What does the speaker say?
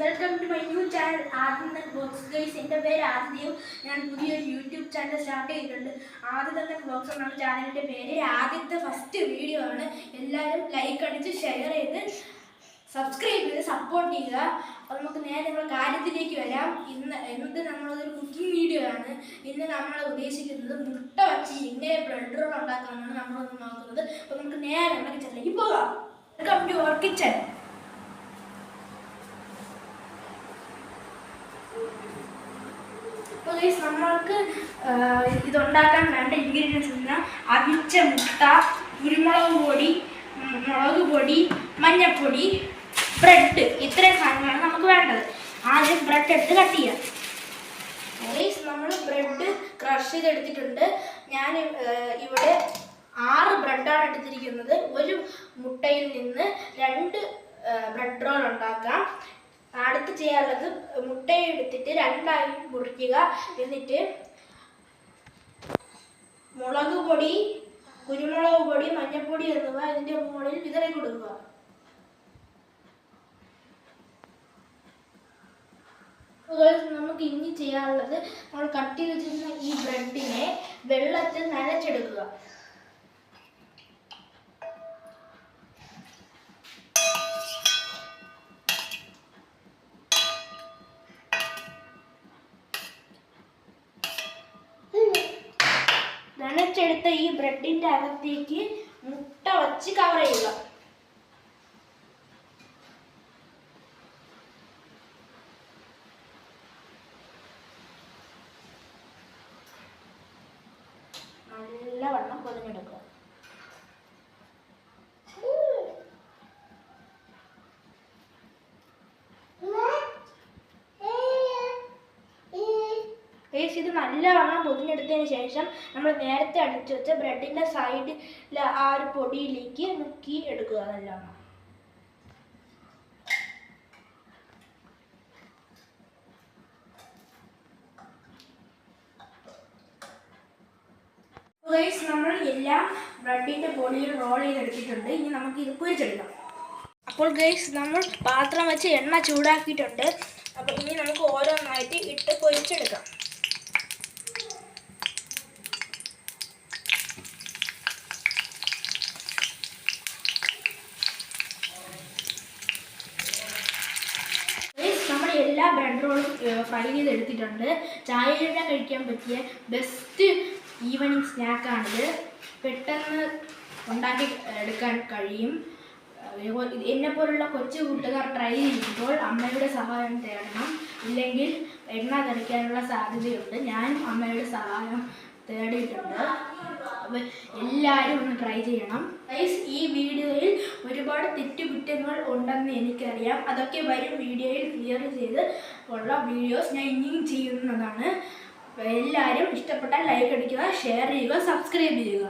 Welcome to my new channel Aadya box guys. എൻ്റെ പേര് ആദ്യം. ഞാൻ പുതിയൊരു യൂട്യൂബ് ചാനൽ സ്റ്റാർട്ട് ചെയ്തിട്ടുണ്ട്. ആദ്യത്തെ ബോക്സ് എന്നാണ് ചാനലിൻ്റെ പേര്. ആദ്യത്തെ ഫസ്റ്റ് വീഡിയോ ആണ്. എല്ലാവരും ലൈക്ക് അടിച്ച് ഷെയർ ചെയ്ത് സബ്സ്ക്രൈബ് ചെയ്ത് സപ്പോർട്ട് ചെയ്യുക. അപ്പോൾ നമുക്ക് നേരെ നമ്മുടെ കാര്യത്തിലേക്ക് വരാം. ഇന്നത്തെ നമ്മളൊരു കുക്കിംഗ് വീഡിയോ ആണ്. ഇന്ന് നമ്മൾ ഉദ്ദേശിക്കുന്നത് മുട്ട വച്ച് എങ്ങനെ ബ്രെഡ് റോൾ ഉണ്ടാക്കാമെന്നാണ് നമ്മളൊന്ന് നോക്കുന്നത്. അപ്പോൾ നമുക്ക് നേരെ നമ്മുടെ കിച്ചണിലേക്ക് പോകാം. Welcome to our kitchen. നമ്മൾക്ക് ഇതുണ്ടാക്കാൻ വേണ്ട ഇൻഗ്രീഡിയൻസ് എന്നാൽ അവിച്ച മുട്ട, കുരുമുളക് പൊടി, മുളക് പൊടി, മഞ്ഞൾപ്പൊടി, ബ്രെഡ്, ഇത്രയും സാധനങ്ങളാണ് നമുക്ക് വേണ്ടത്. ആദ്യം ബ്രെഡ് എടുത്ത് കട്ട് ചെയ്യാം. നമ്മൾ ബ്രെഡ് ക്രഷ് ചെയ്തെടുത്തിട്ടുണ്ട്. ഞാൻ ഇവിടെ 6 ബ്രെഡാണ് എടുത്തിരിക്കുന്നത്. ഒരു മുട്ടയിൽ നിന്ന് 2 ബ്രെഡ് റോൾ ഉണ്ടാക്കാം. അടുത്ത് ചെയ്യാനുള്ളത് മുട്ടയെ എടുത്തിട്ട് 2ആയി മുറിക്കുക. എന്നിട്ട് മുളക് പൊടി, കുരുമുളക് പൊടി, മഞ്ഞൾപ്പൊടി എന്നിവ ഇതിൻ്റെ മുകളിൽ വിതറി കൊടുക്കുക. നമുക്ക് ഇനി ചെയ്യാനുള്ളത് നമ്മൾ കട്ട് ചെയ്ത് വെച്ചിരുന്ന ഈ ബ്രെഡിനെ വെള്ളത്തിൽ നനച്ചെടുക്കുക. നനച്ചെടുത്ത ഈ ബ്രെഡിൻ്റെ അകത്തേക്ക് മുട്ട വച്ച് കവർ ചെയ്യുക. നല്ലവണ്ണം പൊതിഞ്ഞെടുക്കുക. ഇത് നല്ലവണ്ണം പൊതിഞ്ഞെടുത്തതിന് ശേഷം നമ്മൾ നേരത്തെ അടിച്ചു വെച്ച ബ്രെഡിൻ്റെ സൈഡിൽ ആ ഒരു പൊടിയിലേക്ക് മുക്കി എടുക്കുക. നല്ലവണ്ണം നമ്മൾ എല്ലാം ബ്രെഡിൻ്റെ പൊടിയിൽ റോൾ ചെയ്തെടുത്തിട്ടുണ്ട്. ഇനി നമുക്ക് ഇത് പൊരിച്ചെടുക്കാം. അപ്പോൾ ഗൈസ് നമ്മൾ പാത്രം വെച്ച് എണ്ണ ചൂടാക്കിയിട്ടുണ്ട്. അപ്പോൾ ഇനി നമുക്ക് ഓരോന്നായിട്ട് ഇട്ട് പൊരിച്ചെടുക്കാം. എല്ലാ ബ്രെഡ് റോളും ഫ്രൈ ചെയ്തെടുത്തിട്ടുണ്ട്. ചായയുടെ കഴിക്കാൻ പറ്റിയ ബെസ്റ്റ് ഈവനിങ് സ്നാക്കാണിത്. പെട്ടെന്ന് ഉണ്ടാക്കി എടുക്കാൻ കഴിയും. എന്നെപ്പോലുള്ള കൊച്ചു കൂട്ടുകാർ ട്രൈ ചെയ്യുമ്പോൾ അമ്മയുടെ സഹായം തേടണം. ഇല്ലെങ്കിൽ എണ്ണ തെറിക്കാനുള്ള സാധ്യതയുണ്ട്. ഞാനും അമ്മയുടെ സഹായം തേടിയിട്ടുണ്ട്. അപ്പോൾ എല്ലാവരും ഒന്ന് ട്രൈ ചെയ്യണം. ഈ വീഡിയോയിൽ ഒരുപാട് തെറ്റുകുറ്റങ്ങൾ ഉണ്ടെന്ന് എനിക്കറിയാം. അതൊക്കെ വരും വീഡിയോയിൽ ക്ലിയർ ചെയ്ത് ഉള്ള വീഡിയോസ് ഞാൻ ഇനിയും ചെയ്യുന്നതാണ്. എല്ലാവരും ഇഷ്ടപ്പെട്ടാൽ ലൈക്ക് അടിക്കുക, ഷെയർ ചെയ്യുക, സബ്സ്ക്രൈബ് ചെയ്യുക.